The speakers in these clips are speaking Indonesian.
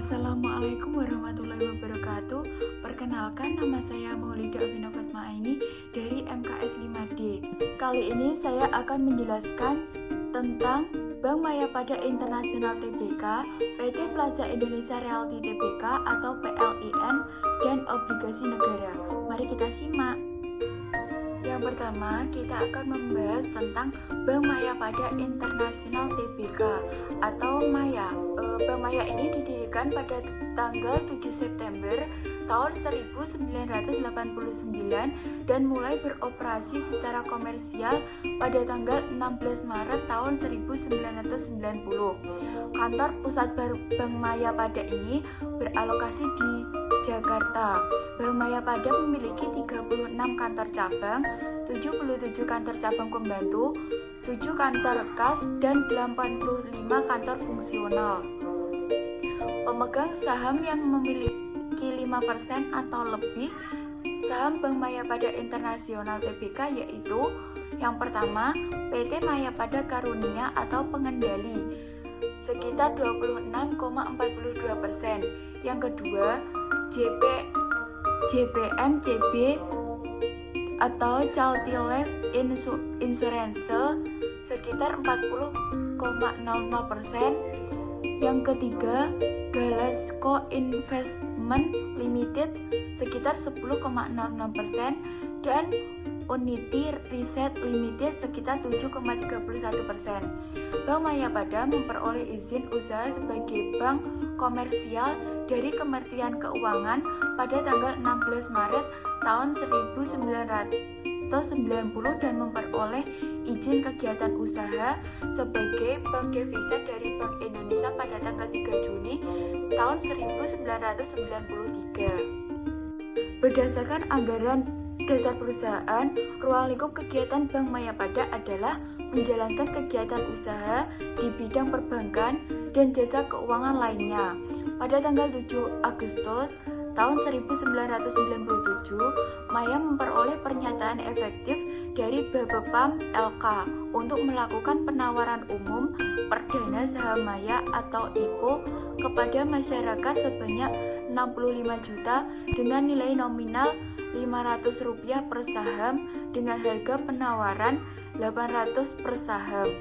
Assalamualaikum warahmatullahi wabarakatuh. Perkenalkan, nama saya Maulida Afina Fatma Aini dari MKS 5D. Kali ini saya akan menjelaskan tentang Bank Mayapada Internasional Tbk, PT Plaza Indonesia Realty Tbk atau PLIN, dan obligasi negara. Mari kita simak. Yang pertama, kita akan membahas tentang Bank Mayapada Internasional Tbk atau Maya. Bank Maya ini didirikan pada tanggal 7 September tahun 1989 dan mulai beroperasi secara komersial pada tanggal 16 Maret tahun 1990. Kantor pusat Bank Mayapada ini beralokasi di Jakarta. Bank Mayapada memiliki 36 kantor cabang, 77 kantor cabang pembantu, 7 kantor kas, dan 85 kantor fungsional. Pemegang saham yang memiliki 5% atau lebih saham Bank Mayapada Internasional Tbk yaitu yang pertama, PT Mayapada Karunia atau pengendali sekitar 26,42%. Yang kedua, JPM-CB atau Charity Life Insurance sekitar 40,00%. Yang ketiga, Galasco Investment Limited sekitar 10,06% dan Unity Research Limited sekitar 7,31%. Bank Mayapada memperoleh izin usaha sebagai bank komersial dari Kementerian Keuangan pada tanggal 16 Maret tahun 1990 dan memperoleh izin kegiatan usaha sebagai bank devisa dari Bank Indonesia pada tanggal 3 Juni tahun 1993. Berdasarkan anggaran dasar perusahaan, ruang lingkup kegiatan Bank Mayapada adalah menjalankan kegiatan usaha di bidang perbankan dan jasa keuangan lainnya. Pada tanggal 7 Agustus tahun 1997, Maya memperoleh pernyataan efektif dari Bapepam LK untuk melakukan penawaran umum perdana saham Maya atau IPO kepada masyarakat sebanyak 65 juta dengan nilai nominal Rp500 per saham dengan harga penawaran Rp800 per saham.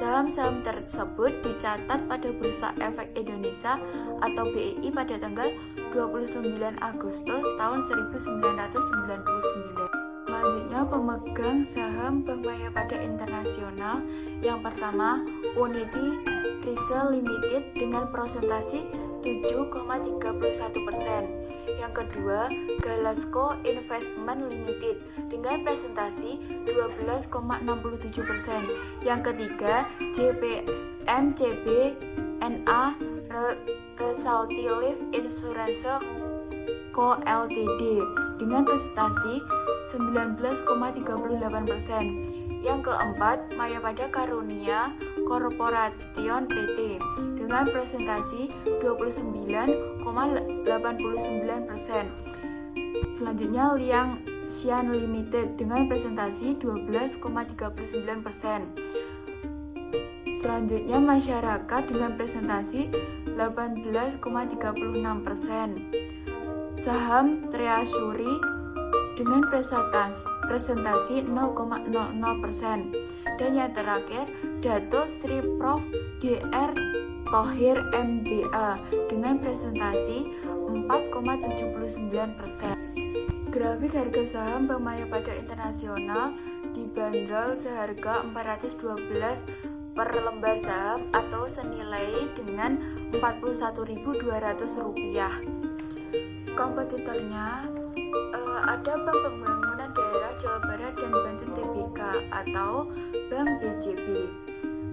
Saham-saham tersebut dicatat pada Bursa Efek Indonesia atau BEI pada tanggal 29 Agustus tahun 1999. Selanjutnya, pemegang saham Bank Mayapada Internasional. Yang pertama, Unity Research Limited dengan presentasi 7,31%. Yang kedua, Galasco Investment Limited dengan presentasi 12,67%. Yang ketiga, JPM-CB NA Realty Life Insurance Co. Ltd dengan presentasi 19,38%. Yang keempat, Mayapada Karunia Corporation PT dengan presentasi 29,89%. Selanjutnya, Liang Xian Limited dengan presentasi 12,39%. Selanjutnya, Masyarakat dengan presentasi 18,36%. Saham Treasury dengan presentasi 0,00%. Dan yang terakhir, Dato Sri Prof. Dr. Thohir MBA dengan presentasi 4,79%. Grafik harga saham Bank Mayapada Internasional dibanderol seharga 412 per lembar saham atau senilai dengan Rp41.200. Kompetitornya ada Bank Pembangunan Daerah Jawa Barat dan Banten Tbk atau Bank BJB.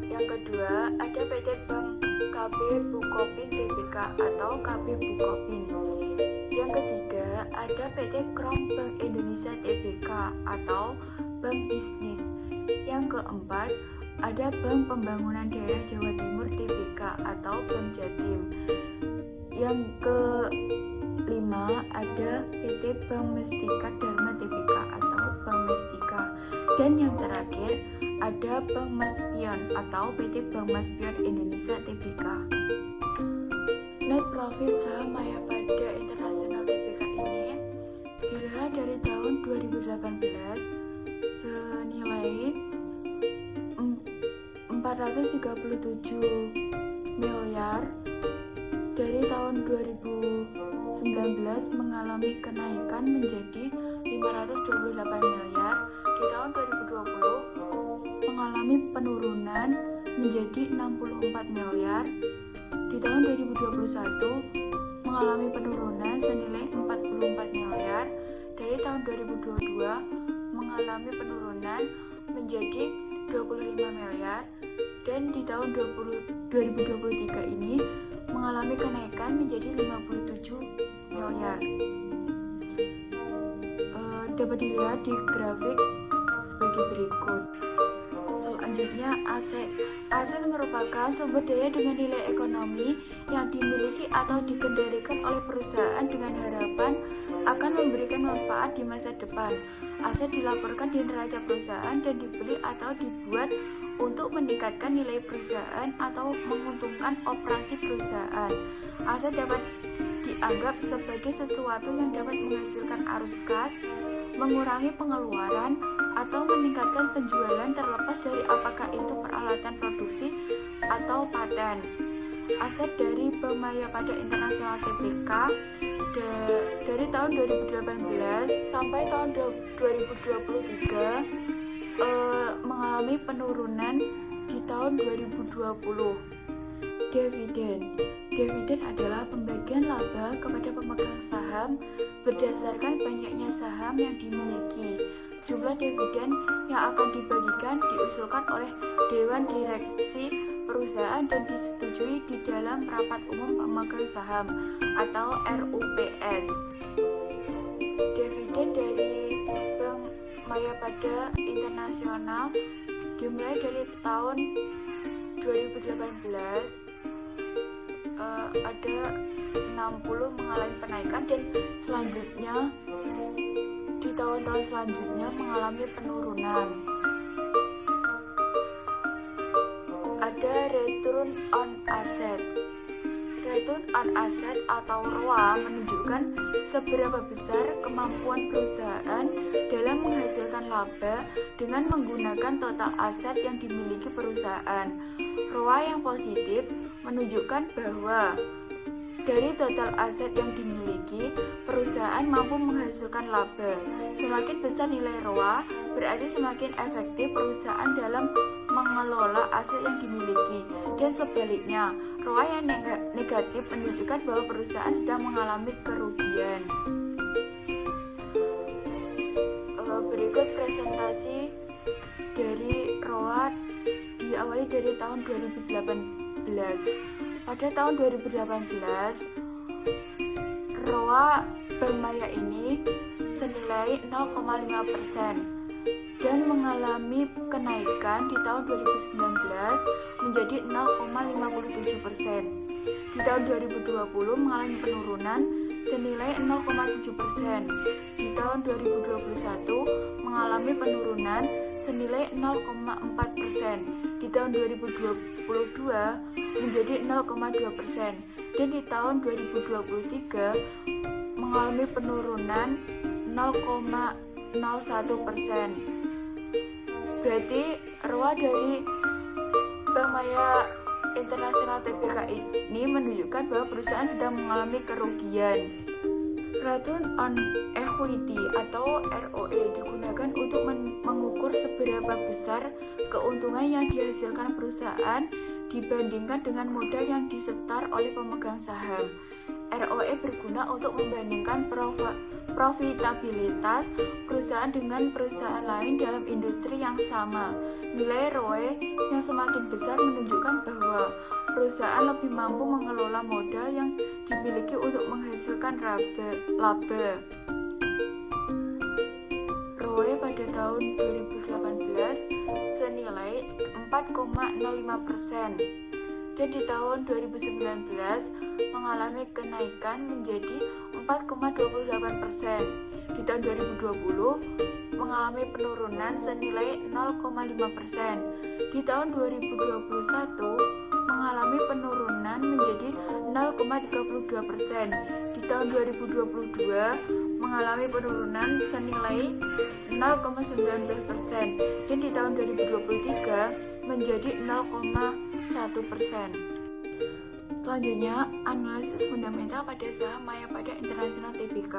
Yang kedua, ada PT Bank KB Bukopin Tbk atau KB Bukopin. Yang ketiga, ada PT Krom Bank Indonesia Tbk atau Bank Bisnis. Yang keempat, ada Bank Pembangunan Daerah Jawa Timur Tbk atau Bank Jatim. Yang kelima, ada PT Bank Mestika Dharma Tbk atau Bank Mestika. Dan yang terakhir, ada Bank Maspion atau PT Bank Maspion Indonesia Tbk. Net profit saham Mayapada International Tbk ini dilihat dari tahun 2018 senilai 437 miliar. Dari tahun 2019 mengalami kenaikan menjadi 528 miliar. Di tahun 2020 mengalami penurunan menjadi 64 miliar. Di tahun 2021 mengalami penurunan senilai 44 miliar. Dari tahun 2022 mengalami penurunan menjadi 25 miliar. Dan di tahun 2023 ini mengalami kenaikan menjadi 57 miliar. Dapat dilihat di grafik sebagai berikut. Selanjutnya, aset. Aset merupakan sumber daya dengan nilai ekonomi yang dimiliki atau dikendalikan oleh perusahaan dengan harapan akan memberikan manfaat di masa depan. Aset dilaporkan di neraca perusahaan dan dibeli atau dibuat untuk meningkatkan nilai perusahaan atau menguntungkan operasi perusahaan. Aset dapat dianggap sebagai sesuatu yang dapat menghasilkan arus kas, mengurangi pengeluaran, atau meningkatkan penjualan terlepas dari apakah itu peralatan produksi atau paten. Aset dari Bank Mayapada International Tbk dari tahun 2018 sampai tahun 2023 mengalami penurunan di tahun 2020. Dividen adalah pembagian laba kepada pemegang saham berdasarkan banyaknya saham yang dimiliki. Jumlah dividen yang akan dibagikan diusulkan oleh Dewan Direksi Perusahaan dan disetujui di dalam Rapat Umum Pemegang Saham atau RUPS. Dividen dari Bank Mayapada Internasional dimulai dari tahun 2018 ada 60 mengalami penaikan dan selanjutnya di tahun-tahun selanjutnya mengalami penurunan. Ada return on asset. Return on asset atau ROA menunjukkan seberapa besar kemampuan perusahaan dalam menghasilkan laba dengan menggunakan total aset yang dimiliki perusahaan. ROA yang positif menunjukkan bahwa dari total aset yang dimiliki, perusahaan mampu menghasilkan laba. Semakin besar nilai ROA, berarti semakin efektif perusahaan dalam mengelola aset yang dimiliki. Dan sebaliknya, ROA yang negatif menunjukkan bahwa perusahaan sedang mengalami kerugian. Berikut presentasi dari ROA diawali dari tahun 2018. Pada tahun 2018, ROA Bank Maya ini senilai 0,5% dan mengalami kenaikan di tahun 2019 menjadi 0,57%. Di tahun 2020 mengalami penurunan senilai 0,7%. Di tahun 2021 mengalami penurunan senilai 0,4%. Di tahun 2022 menjadi 0,2%. Dan di tahun 2023 mengalami penurunan 0,01%. Berarti ROA dari Bank Maya International Tbk ini menunjukkan bahwa perusahaan sedang mengalami kerugian. Return on Equity atau ROE digunakan untuk mengukur seberapa besar keuntungan yang dihasilkan perusahaan dibandingkan dengan modal yang disetor oleh pemegang saham. ROE berguna untuk membandingkan profitabilitas perusahaan dengan perusahaan lain dalam industri yang sama. Nilai ROE yang semakin besar menunjukkan bahwa perusahaan lebih mampu mengelola modal yang dimiliki untuk menghasilkan laba. ROE pada tahun 2018 senilai 4,05%. Dan di tahun 2019 mengalami kenaikan menjadi 4,28%. Di tahun 2020 mengalami penurunan senilai 0,5%. Di tahun 2021 mengalami penurunan perusahaan menjadi 0,32%. Di tahun 2022 mengalami penurunan senilai 0,19% dan di tahun 2023 menjadi 0,1%. Selanjutnya, analisis fundamental pada saham Mayapada International Tbk.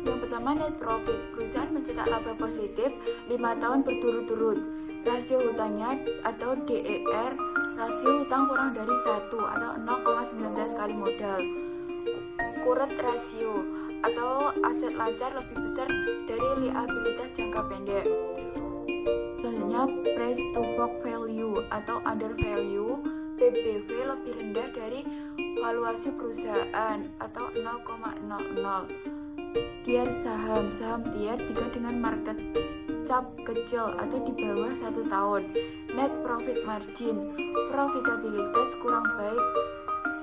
Yang pertama, net profit. Perusahaan mencetak laba positif 5 tahun berturut-turut. Rasio hutangnya atau DER, rasio hutang kurang dari 1 atau 0,19 kali modal. Current ratio atau aset lancar lebih besar dari liabilitas jangka pendek. Selanjutnya, price to book value atau under value, PBV lebih rendah dari valuasi perusahaan atau 0,00. Tier saham tier 3 dengan market cap kecil atau di bawah 1 tahun. Net profit margin, profitabilitas kurang baik.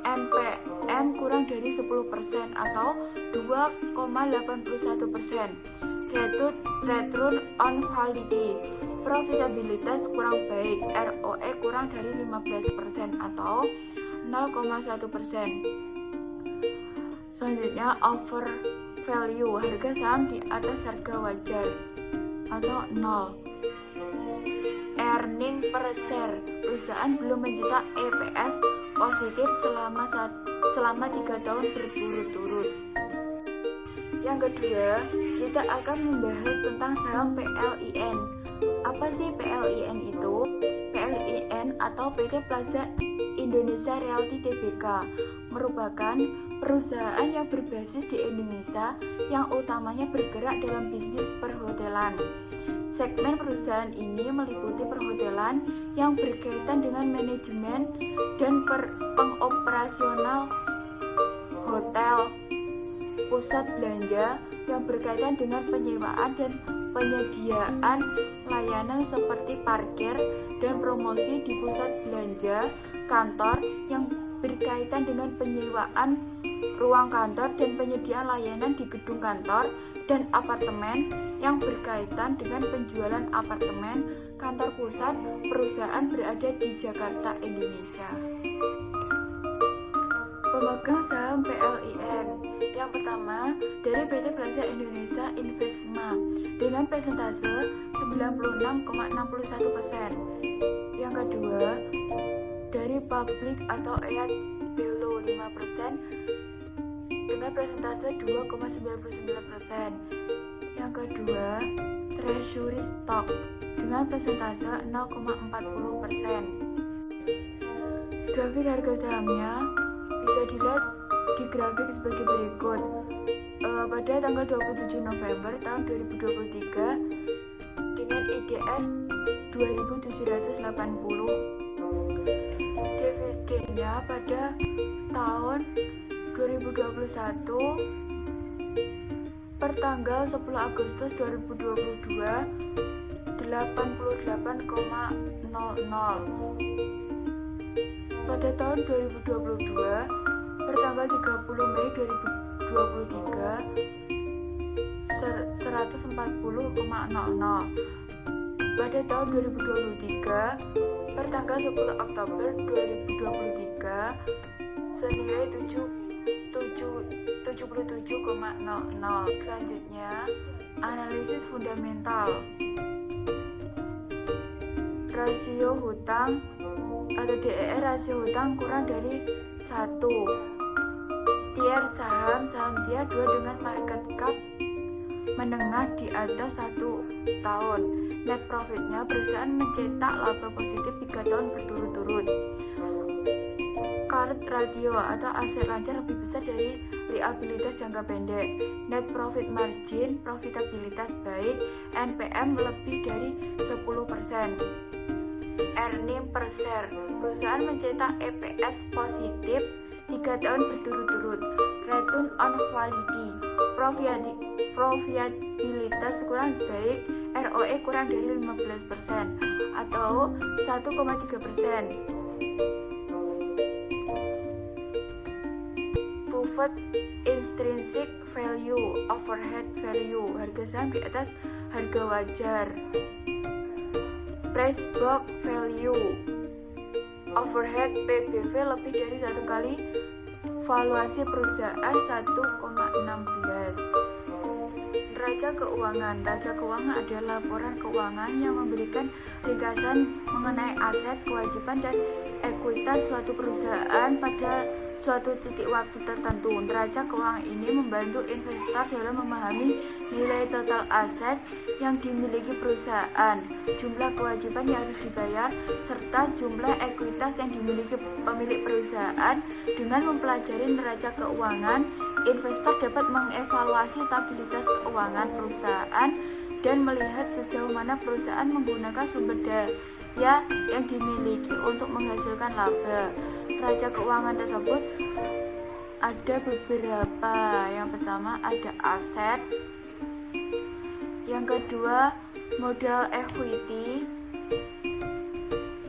NPM kurang dari 10% atau 2,81%. Return on quality, profitabilitas kurang baik. ROE kurang dari 15% atau 0,1%. Selanjutnya, over value, harga saham di atas harga wajar atau 0. Earning per share, perusahaan belum mencetak EPS positif selama 3 tahun berturut-turut. Yang kedua, kita akan membahas tentang saham PLIN. Apa sih PLIN itu? PLIN atau PT Plaza Indonesia Realty Tbk merupakan perusahaan yang berbasis di Indonesia yang utamanya bergerak dalam bisnis perhotelan. Segmen perusahaan ini meliputi perhotelan yang berkaitan dengan manajemen dan pengoperasional hotel, pusat belanja yang berkaitan dengan penyewaan dan penyediaan layanan seperti parkir dan promosi di pusat belanja, kantor yang berkaitan dengan penyewaan ruang kantor dan penyediaan layanan di gedung kantor, dan apartemen yang berkaitan dengan penjualan apartemen. Kantor pusat perusahaan berada di Jakarta, Indonesia. Pemegang saham PLIN. Yang pertama, dari PT Plaza Indonesia Investma dengan persentase 96,61%. Yang kedua, dari Public atau EAT below 5% dengan persentase 2,99%. Yang kedua, Treasury Stock dengan persentase 0,40%. Grafik harga sahamnya bisa dilihat di grafik sebagai berikut. Pada tanggal 27 November tahun 2023 dengan IDR 2780, dividennya pada tahun 2021 per tanggal 10 Agustus 2022 88,00. Pada tahun 2022 per tanggal 30 Mei 2023 140,00. Pada tahun 2023 per tanggal 10 Oktober 2023 senilai 77,00. Selanjutnya, analisis fundamental. Rasio hutang atau DER, rasio hutang kurang dari 1. Tier saham tier 2 dengan market cap menengah di atas 1 tahun. Net profitnya, perusahaan mencetak laba positif 3 tahun berturut-turut. Current ratio atau aset lancar lebih besar dari liabilitas jangka pendek. Net profit margin, profitabilitas baik. NPM lebih dari 10%. Earning per share, perusahaan mencetak EPS positif 3 tahun berturut-turut. Return on quality, profitabilitas kurang baik. ROE kurang dari 15% atau 1,3%. Buffett intrinsic value, overhead value, harga saham di atas harga wajar. Price book value, overhead PBV lebih dari satu kali valuasi perusahaan 1,16. Neraca keuangan. Neraca keuangan adalah laporan keuangan yang memberikan ringkasan mengenai aset, kewajiban, dan ekuitas suatu perusahaan pada suatu titik waktu tertentu. Neraca keuangan ini membantu investor dalam memahami nilai total aset yang dimiliki perusahaan, jumlah kewajiban yang harus dibayar, serta jumlah ekuitas yang dimiliki pemilik perusahaan. Dengan mempelajari neraca keuangan, investor dapat mengevaluasi stabilitas keuangan perusahaan dan melihat sejauh mana perusahaan menggunakan sumber daya yang dimiliki untuk menghasilkan laba. Neraca keuangan tersebut ada beberapa. Yang pertama ada aset, yang kedua modal equity,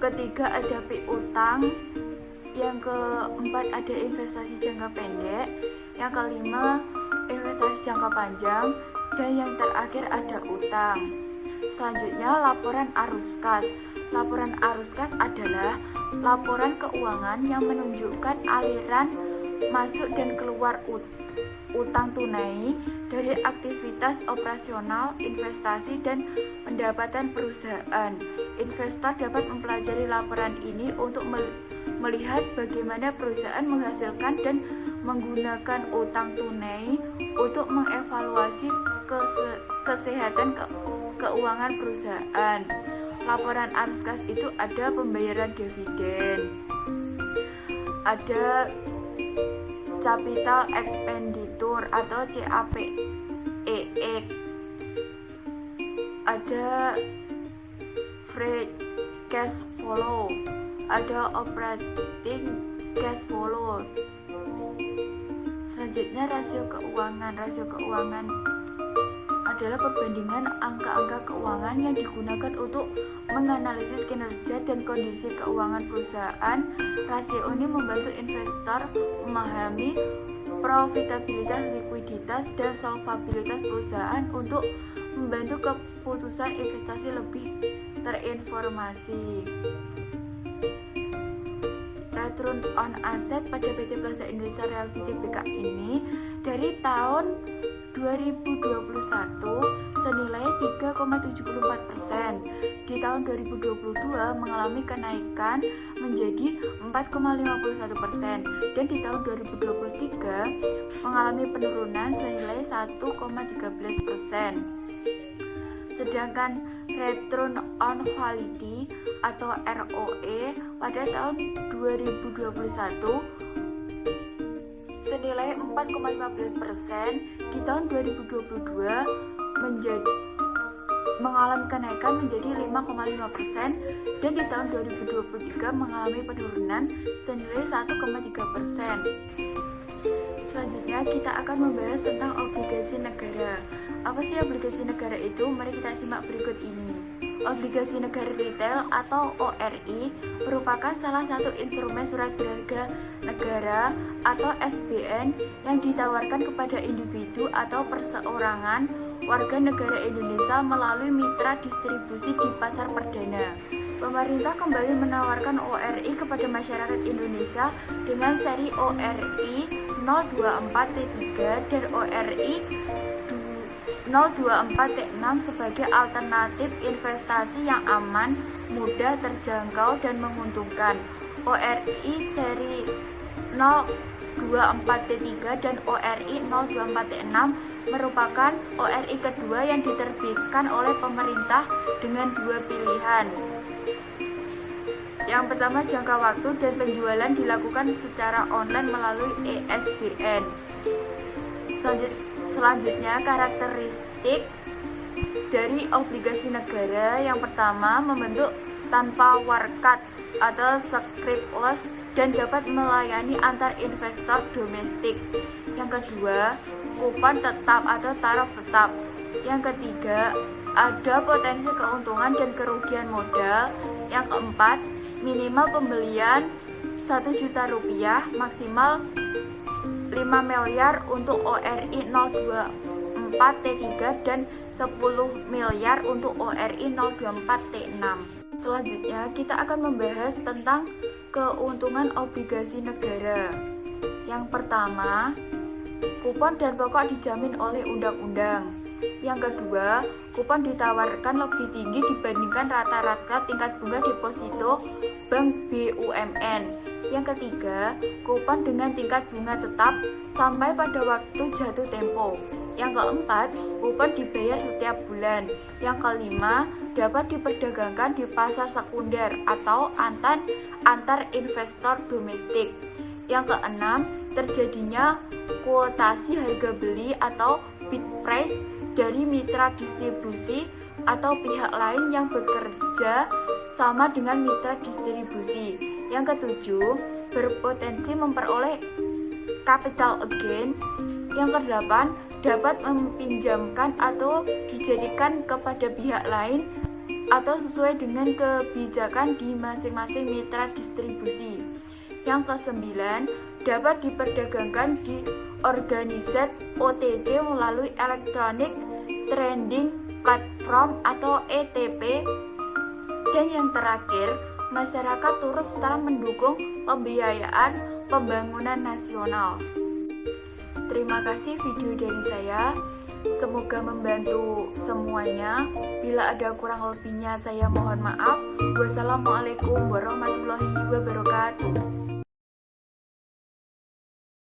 ketiga ada piutang, yang keempat ada investasi jangka pendek, yang kelima investasi jangka panjang, dan yang terakhir ada utang. Selanjutnya laporan arus kas. Laporan arus kas adalah laporan keuangan yang menunjukkan aliran masuk dan keluar utang tunai dari aktivitas operasional, investasi, dan pendapatan perusahaan. Investor dapat mempelajari laporan ini untuk melihat bagaimana perusahaan menghasilkan dan menggunakan utang tunai untuk mengevaluasi kesehatan keuangan perusahaan. Laporan arus kas itu ada pembayaran dividen, ada capital expenditure atau CAPEX, ada free cash flow, ada operating cash flow. Selanjutnya rasio keuangan. Rasio keuangan adalah perbandingan angka-angka keuangan yang digunakan untuk menganalisis kinerja dan kondisi keuangan perusahaan. Rasio ini membantu investor memahami profitabilitas, likuiditas, dan solvabilitas perusahaan untuk membantu keputusan investasi lebih terinformasi. Return on asset pada PT Plaza Indonesia Realty Tbk ini dari tahun 2021 senilai 3,74%. Di tahun 2022 mengalami kenaikan menjadi 4,51% dan di tahun 2023 mengalami penurunan senilai 1,13%. Sedangkan return on quality atau ROE pada tahun 2021 senilai 4,15%, di tahun 2022 mengalami kenaikan menjadi 5,5% dan di tahun 2023 mengalami penurunan senilai 1,3%. Selanjutnya kita akan membahas tentang obligasi negara. Apa sih obligasi negara itu? Mari kita simak berikut ini. Obligasi negara retail atau ORI merupakan salah satu instrumen surat berharga negara atau SBN yang ditawarkan kepada individu atau perseorangan warga negara Indonesia melalui mitra distribusi di pasar perdana. Pemerintah kembali menawarkan ORI kepada masyarakat Indonesia dengan seri ORI 024T3 dan ORI 024T6 sebagai alternatif investasi yang aman, mudah terjangkau, dan menguntungkan. ORI seri 024T3 dan ORI 024T6 merupakan ORI kedua yang diterbitkan oleh pemerintah dengan dua pilihan. Yang pertama, jangka waktu dan penjualan dilakukan secara online melalui ESBN. Selanjutnya, karakteristik dari obligasi negara. Yang pertama, membentuk tanpa warkat atau scriptless dan dapat melayani antar investor domestik. Yang kedua, kupon tetap atau taraf tetap. Yang ketiga, ada potensi keuntungan dan kerugian modal. Yang keempat, minimal pembelian 1 juta rupiah, maksimal 5 miliar untuk ORI 024T3 dan 10 miliar untuk ORI 024T6. Selanjutnya kita akan membahas tentang keuntungan obligasi negara. Yang pertama, kupon dan pokok dijamin oleh undang-undang. Yang kedua, kupon ditawarkan lebih tinggi dibandingkan rata-rata tingkat bunga deposito bank BUMN. Yang ketiga, kupon dengan tingkat bunga tetap sampai pada waktu jatuh tempo. Yang keempat, kupon dibayar setiap bulan. Yang kelima, dapat diperdagangkan di pasar sekunder atau antar investor domestik. Yang keenam, terjadinya kuotasi harga beli atau bid price dari mitra distribusi atau pihak lain yang bekerja sama dengan mitra distribusi. Yang ketujuh, berpotensi memperoleh capital gain. Yang kedelapan, dapat meminjamkan atau dijadikan kepada pihak lain atau sesuai dengan kebijakan di masing-masing mitra distribusi. Yang kesembilan, dapat diperdagangkan di organisasi OTC melalui Electronic Trading Platform atau ETP. Dan yang terakhir, masyarakat turut serta mendukung pembiayaan pembangunan nasional. Terima kasih video dari saya. Semoga membantu semuanya. Bila ada kurang lebihnya saya mohon maaf. Wassalamualaikum warahmatullahi wabarakatuh.